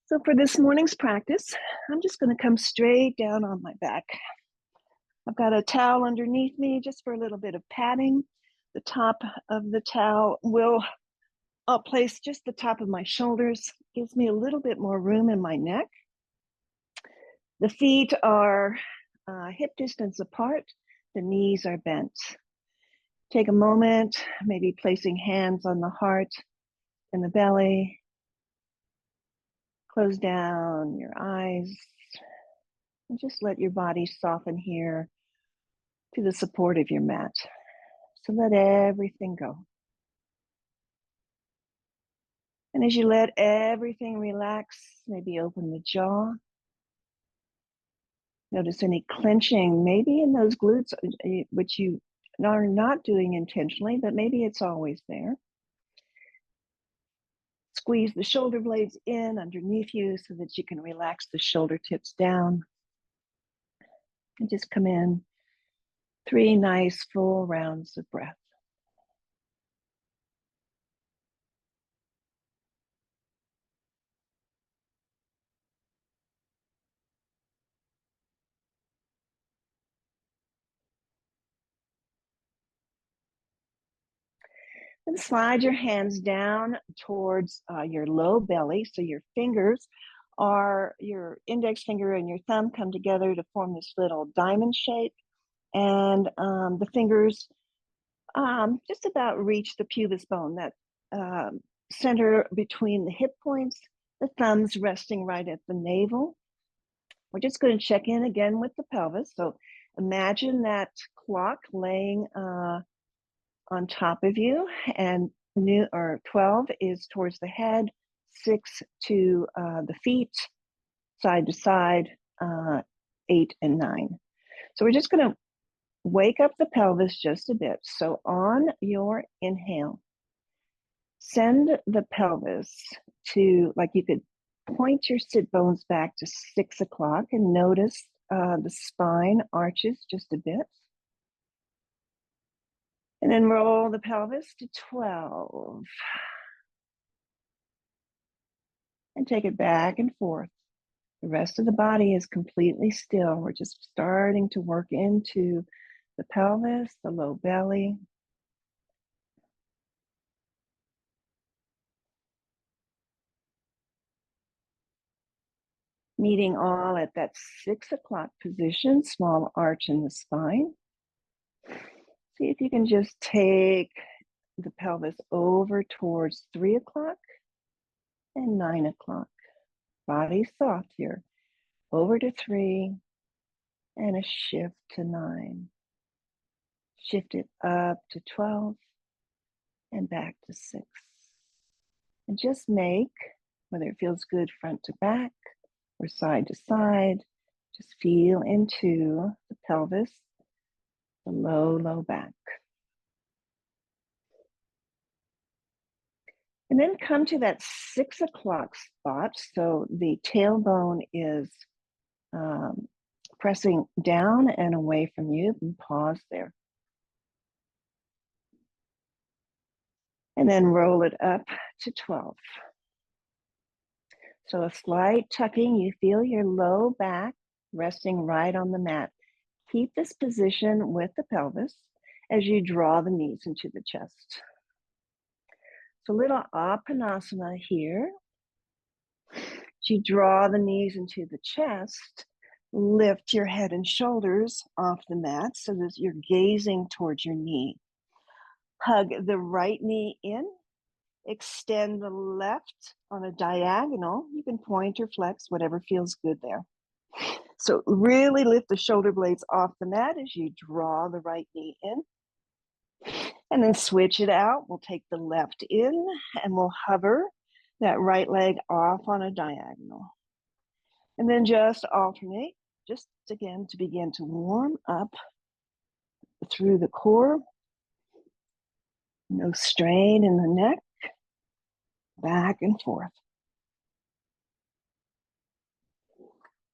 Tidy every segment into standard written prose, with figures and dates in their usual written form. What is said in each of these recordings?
So for this morning's practice, I'm just going to come straight down on my back. I've got a towel underneath me just for a little bit of padding. The top of the towel I'll place just the top of my shoulders, gives me a little bit more room in my neck. The feet are hip distance apart. The knees are bent. Take a moment, maybe placing hands on the heart and the belly. Close down your eyes and just let your body soften here to the support of your mat. So let everything go. And as you let everything relax, maybe open the jaw. Notice any clenching, maybe in those glutes, which you are not doing intentionally, but maybe it's always there. Squeeze the shoulder blades in underneath you so that you can relax the shoulder tips down. And just come in 3 nice full rounds of breath. And slide your hands down towards your low belly. So your fingers your index finger and your thumb come together to form this little diamond shape. And the fingers just about reach the pubis bone, that center between the hip points, the thumbs resting right at the navel. We're just going to check in again with the pelvis. So imagine that clock laying on top of you, and 12 is towards the head, 6 to the feet, side to side, 8 and 9. So we're just going to wake up the pelvis just a bit. So on your inhale, send the pelvis to, like, you could point your sit bones back to 6 o'clock and notice the spine arches just a bit. And then roll the pelvis to 12. And take it back and forth. The rest of the body is completely still. We're just starting to work into the pelvis, the low belly. Meeting all at that 6 o'clock position, small arch in the spine. See if you can just take the pelvis over towards 3 o'clock and 9 o'clock. Body soft here. Over to 3 and a shift to 9. Shift it up to 12 and back to 6. And just make, whether it feels good front to back or side to side, just feel into the pelvis, the low back. And then come to that 6 o'clock spot. So the tailbone is pressing down and away from you, and pause there. And then roll it up to 12. So a slight tucking, you feel your low back resting right on the mat. Keep this position with the pelvis as you draw the knees into the chest. So little Apanasana here. As you draw the knees into the chest, lift your head and shoulders off the mat so that you're gazing towards your knee. Hug the right knee in. Extend the left on a diagonal. You can point or flex, whatever feels good there. So really lift the shoulder blades off the mat as you draw the right knee in. And then switch it out. We'll take the left in and we'll hover that right leg off on a diagonal. And then just alternate, just again to begin to warm up through the core. No strain in the neck. Back and forth.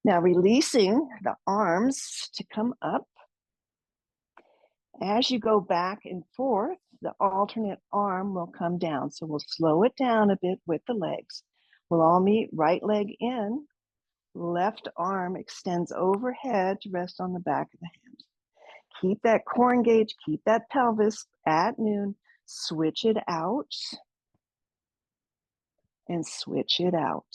Now releasing the arms to come up. As you go back and forth, the alternate arm will come down. So we'll slow it down a bit with the legs. We'll all meet, right leg in, left arm extends overhead to rest on the back of the hand. Keep that core engaged, keep that pelvis at noon, switch it out and switch it out.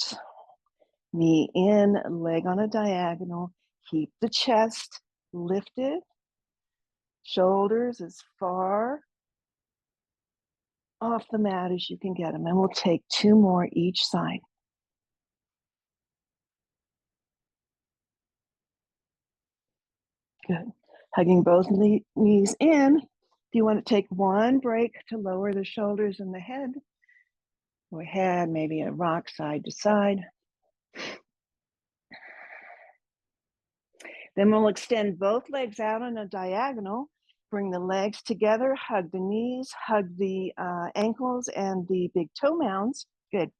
Knee in, leg on a diagonal, keep the chest lifted, shoulders as far off the mat as you can get them. And we'll take 2 more each side. Good. Hugging both knees in. If you want to take one break to lower the shoulders and the head, go ahead, maybe a rock side to side. Then we'll extend both legs out on a diagonal. Bring the legs together, hug the knees, hug the ankles and the big toe mounds. Good.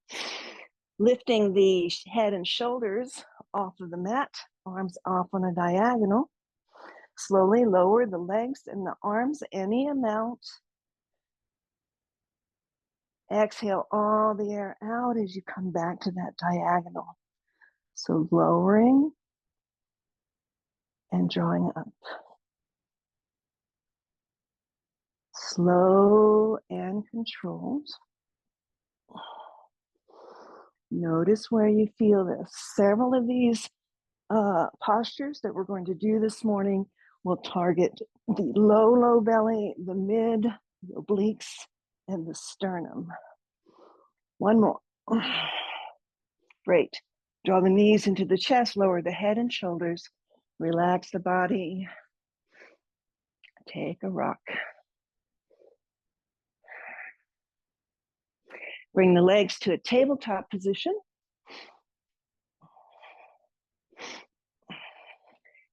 Lifting the head and shoulders off of the mat, arms off on a diagonal. Slowly lower the legs and the arms any amount. Exhale all the air out as you come back to that diagonal. So lowering and drawing up. Slow and controlled. Notice where you feel this. Several of these postures that we're going to do this morning will target the low belly, the mid, the obliques, and the sternum. One more. Great. Draw the knees into the chest, lower the head and shoulders, relax the body. Take a rock. Bring the legs to a tabletop position.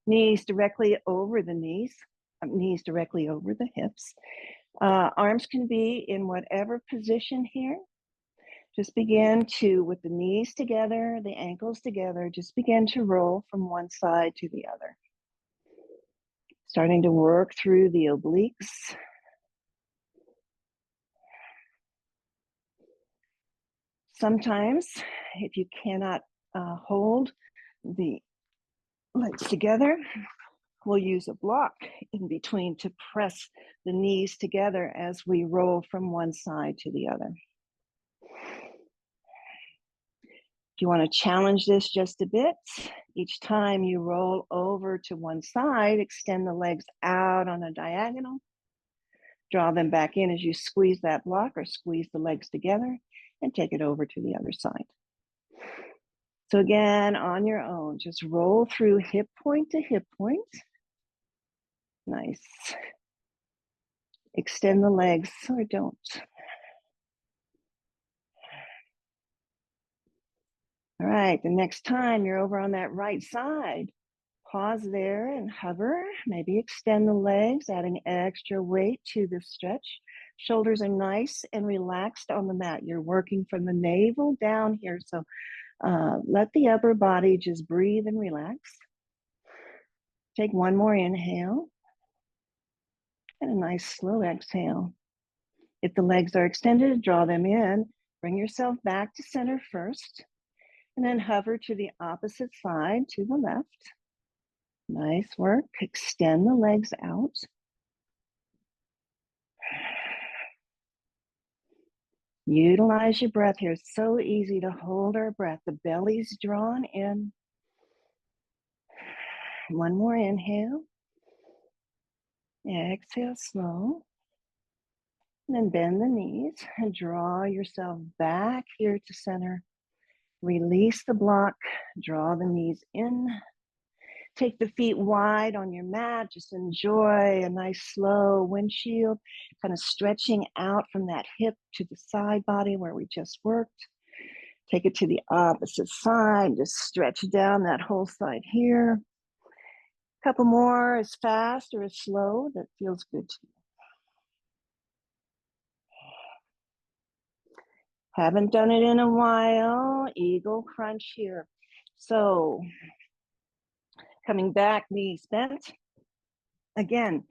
Knees directly over the knees directly over the hips. Arms can be in whatever position here. Just begin to, with the knees together, the ankles together, just begin to roll from one side to the other. Starting to work through the obliques. Sometimes, if you cannot hold the legs together, we'll use a block in between to press the knees together as we roll from one side to the other. If you want to challenge this just a bit, each time you roll over to one side, extend the legs out on a diagonal. Draw them back in as you squeeze that block or squeeze the legs together and take it over to the other side. So again, on your own, just roll through hip point to hip point. Nice. Extend the legs or don't. All right, the next time you're over on that right side, pause there and hover. Maybe extend the legs, adding extra weight to the stretch. Shoulders are nice and relaxed on the mat. You're working from the navel down here, so let the upper body just breathe and relax. Take one more inhale and a nice slow exhale. If the legs are extended, draw them in. Bring yourself back to center first, and then hover to the opposite side, to the left. Nice work. Extend the legs out. Utilize your breath here. It's so easy to hold our breath. The belly's drawn in. One more inhale. Exhale slow. And then bend the knees and draw yourself back here to center. Release the block. Draw the knees in. Take the feet wide on your mat. Just enjoy a nice slow windshield, kind of stretching out from that hip to the side body where we just worked. Take it to the opposite side. Just stretch down that whole side here. A couple more, as fast or as slow that feels good to you. Haven't done it in a while. Eagle crunch here. So coming back, knees bent. Again,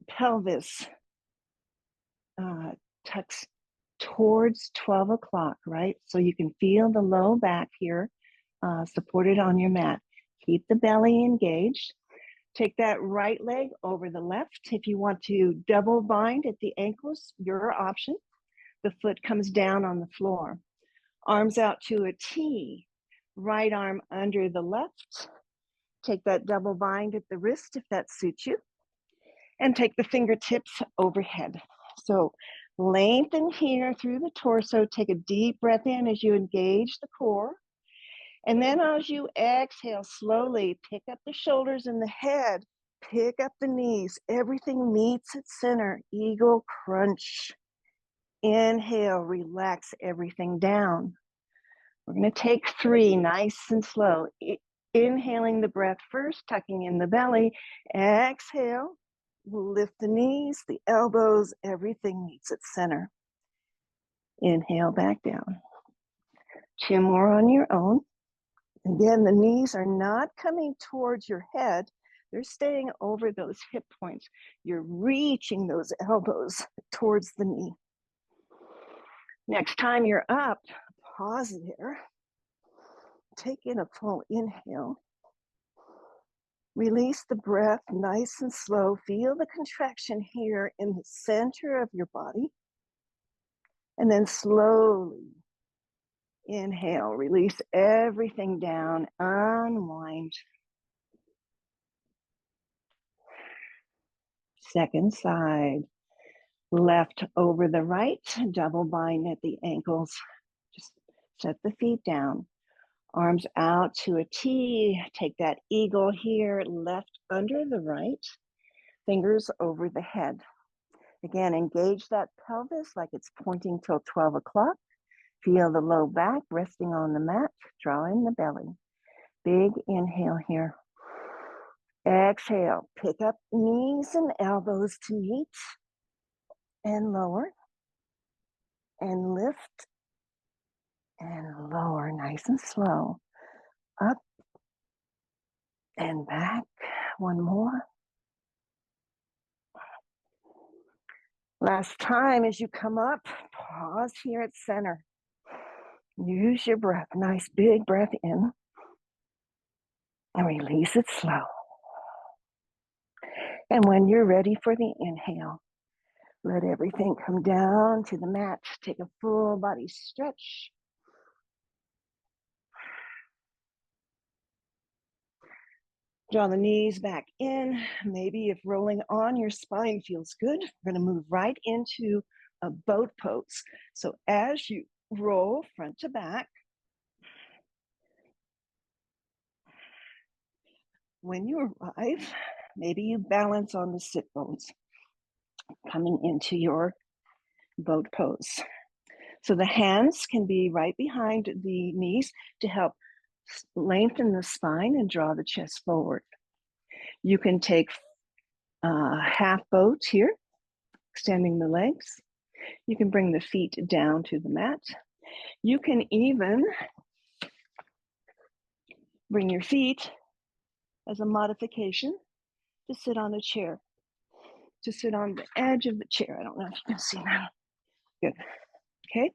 pelvis tucks towards 12 o'clock, right? So you can feel the low back here, supported on your mat. Keep the belly engaged. Take that right leg over the left. If you want to double bind at the ankles, your option. The foot comes down on the floor. Arms out to a T. Right arm under the left. Take that double bind at the wrist if that suits you. And take the fingertips overhead. So lengthen here through the torso. Take a deep breath in as you engage the core. And then as you exhale, slowly pick up the shoulders and the head. Pick up the knees. Everything meets its center. Eagle crunch. Inhale, relax everything down. We're going to take 3 nice and slow. Inhaling the breath first, tucking in the belly. Exhale, lift the knees, the elbows, everything meets its center. Inhale back down. 2 more on your own. Again, the knees are not coming towards your head. They're staying over those hip points. You're reaching those elbows towards the knee. Next time you're up, pause there. Take in a full inhale. Release the breath nice and slow. Feel the contraction here in the center of your body. And then slowly inhale, release everything down, unwind. Second side. Left over the right, double bind at the ankles. Just set the feet down. Arms out to a T. Take that eagle here, left under the right. Fingers over the head. Again, engage that pelvis like it's pointing till 12 o'clock. Feel the low back resting on the mat. Draw in the belly. Big inhale here. Exhale. Pick up knees and elbows to meet. And lower. And lift. And lower, nice and slow. Up. And back. One more. Last time as you come up, pause here at center. Use your breath. Nice big breath in. And release it slow. And when you're ready for the inhale, let everything come down to the mat. Take a full body stretch. Draw the knees back in. Maybe if rolling on your spine feels good, we're going to move right into a boat pose. So as you roll front to back, when you arrive, maybe you balance on the sit bones, coming into your boat pose. So the hands can be right behind the knees to help lengthen the spine and draw the chest forward. You can take half boat here, extending the legs. You can bring the feet down to the mat. You can even bring your feet as a modification to sit on a chair, to sit on the edge of the chair. I don't know if you can see that. Good. Okay.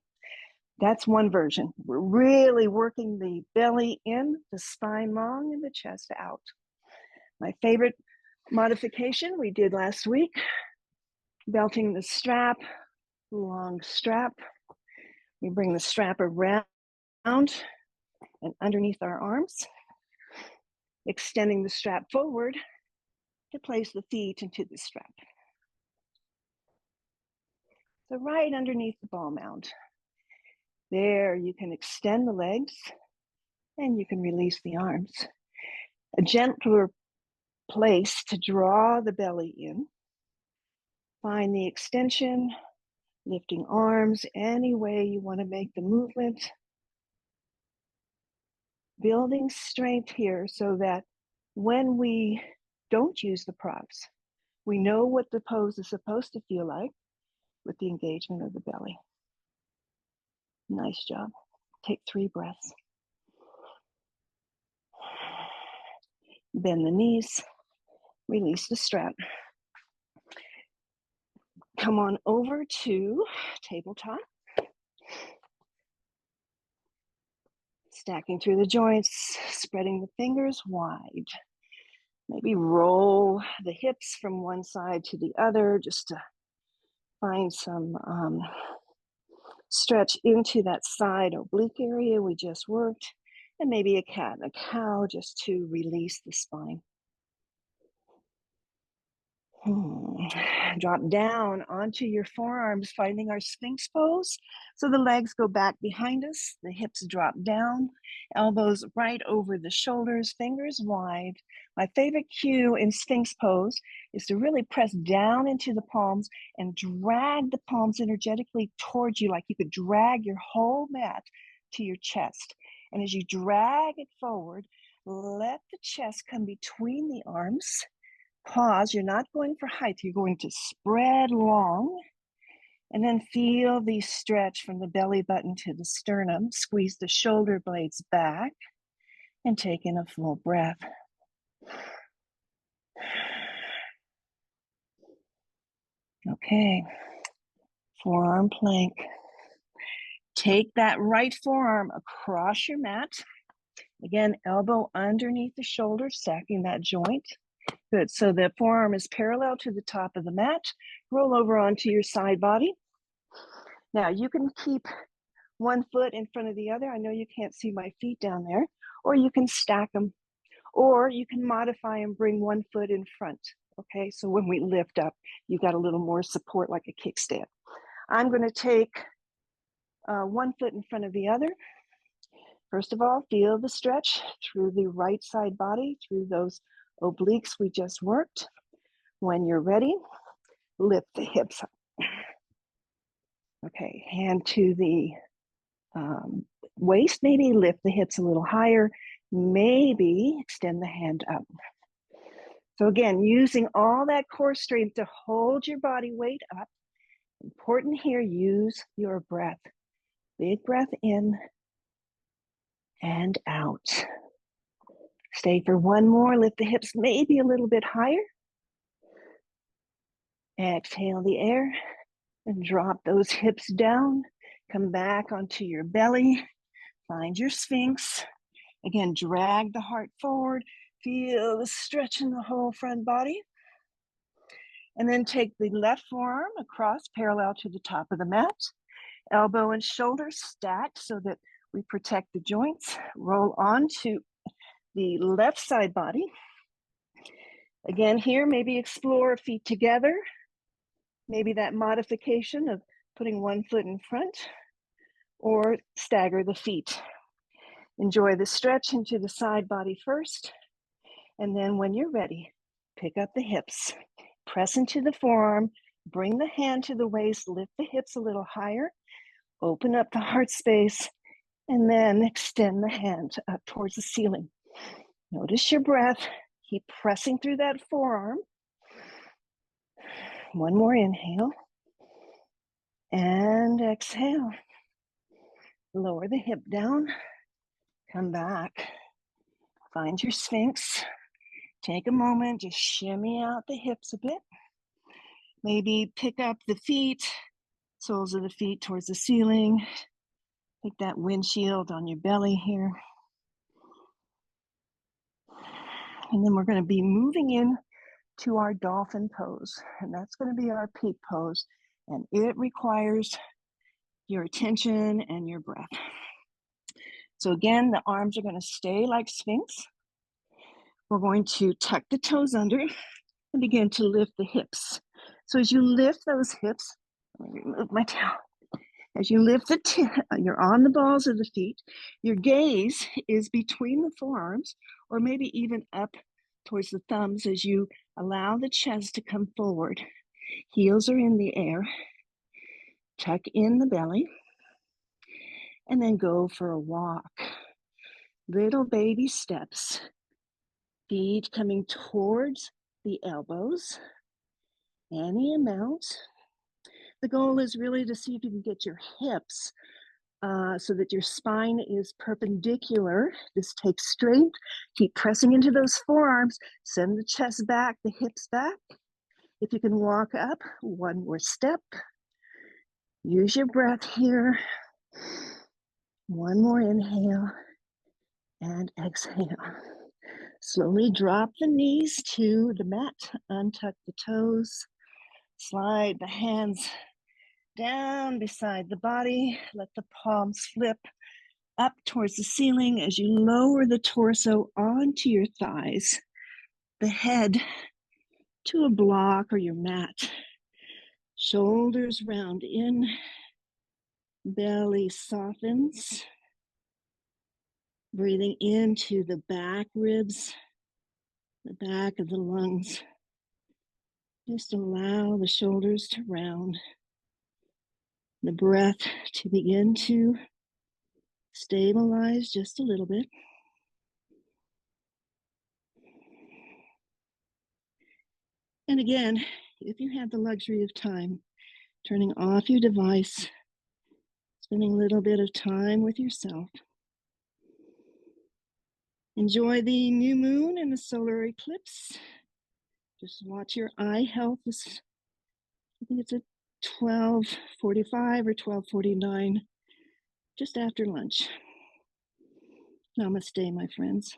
That's one version. We're really working the belly in, the spine long, and the chest out. My favorite modification we did last week, belting the strap, long strap. We bring the strap around and underneath our arms, extending the strap forward to place the feet into the strap. So right underneath the ball mount. There, you can extend the legs and you can release the arms. A gentler place to draw the belly in. Find the extension, lifting arms any way you want to make the movement. Building strength here so that when we don't use the props, we know what the pose is supposed to feel like with the engagement of the belly. Nice job. Take 3 breaths. Bend the knees, release the strap. Come on over to tabletop. Stacking through the joints, spreading the fingers wide. Maybe roll the hips from one side to the other just to find some stretch into that side oblique area we just worked, and maybe a cat and a cow just to release the spine. Drop down onto your forearms, finding our Sphinx pose. So the legs go back behind us, the hips drop down, elbows right over the shoulders, fingers wide. My favorite cue in Sphinx pose is to really press down into the palms and drag the palms energetically towards you, like you could drag your whole mat to your chest. And as you drag it forward, let the chest come between the arms. Pause, you're not going for height, you're going to spread long, and then feel the stretch from the belly button to the sternum. Squeeze the shoulder blades back and take in a full breath. Okay, forearm plank. Take that right forearm across your mat. Again, elbow underneath the shoulder, stacking that joint. Good, so the forearm is parallel to the top of the mat. Roll over onto your side body. Now you can keep one foot in front of the other. I know you can't see my feet down there, or you can stack them, or you can modify and bring one foot in front. Okay, so when we lift up, you got a little more support like a kickstand. I'm going to take one foot in front of the other. First of all, feel the stretch through the right side body, through those obliques we just worked. When you're ready, lift the hips up. Okay, hand to the waist, maybe lift the hips a little higher, maybe extend the hand up. So again, using all that core strength to hold your body weight up. Important here, use your breath. Big breath in and out. Stay for one more, lift the hips maybe a little bit higher. Exhale the air and drop those hips down. Come back onto your belly. Find your Sphinx. Again, drag the heart forward. Feel the stretch in the whole front body. And then take the left forearm across parallel to the top of the mat. Elbow and shoulder stacked so that we protect the joints. Roll onto the left side body. Again, here, maybe explore feet together. Maybe that modification of putting one foot in front, or stagger the feet. Enjoy the stretch into the side body first. And then when you're ready, pick up the hips. Press into the forearm, bring the hand to the waist, lift the hips a little higher, open up the heart space, and then extend the hand up towards the ceiling. Notice your breath. Keep pressing through that forearm. One more inhale. And exhale. Lower the hip down. Come back. Find your Sphinx. Take a moment, just shimmy out the hips a bit. Maybe pick up the feet, soles of the feet towards the ceiling. Take that windshield on your belly here. And then we're going to be moving in to our dolphin pose. And that's going to be our peak pose. And it requires your attention and your breath. So again, the arms are going to stay like Sphinx. We're going to tuck the toes under and begin to lift the hips. So as you lift those hips, let me remove my towel. As you lift you're on the balls of the feet. Your gaze is between the forearms, or maybe even up towards the thumbs as you allow the chest to come forward. Heels are in the air. Tuck in the belly. And then go for a walk. Little baby steps. Feet coming towards the elbows. Any amount. The goal is really to see if you can get your hips so that your spine is perpendicular. This takes strength. Keep pressing into those forearms. Send the chest back, the hips back. If you can walk up, one more step. Use your breath here. One more inhale And exhale. Slowly drop the knees to the mat, untuck the toes, slide the hands down beside the body, let the palms flip up towards the ceiling as you lower the torso onto your thighs, the head to a block or your mat, shoulders round in, belly softens, breathing into the back ribs, the back of the lungs. Just allow the shoulders to round, the breath to begin to stabilize just a little bit. And again, if you have the luxury of time, turning off your device, spending a little bit of time with yourself. Enjoy the new moon and the solar eclipse. Just watch your eye health. I think it's at 12:45 or 12:49, just after lunch. Namaste, my friends.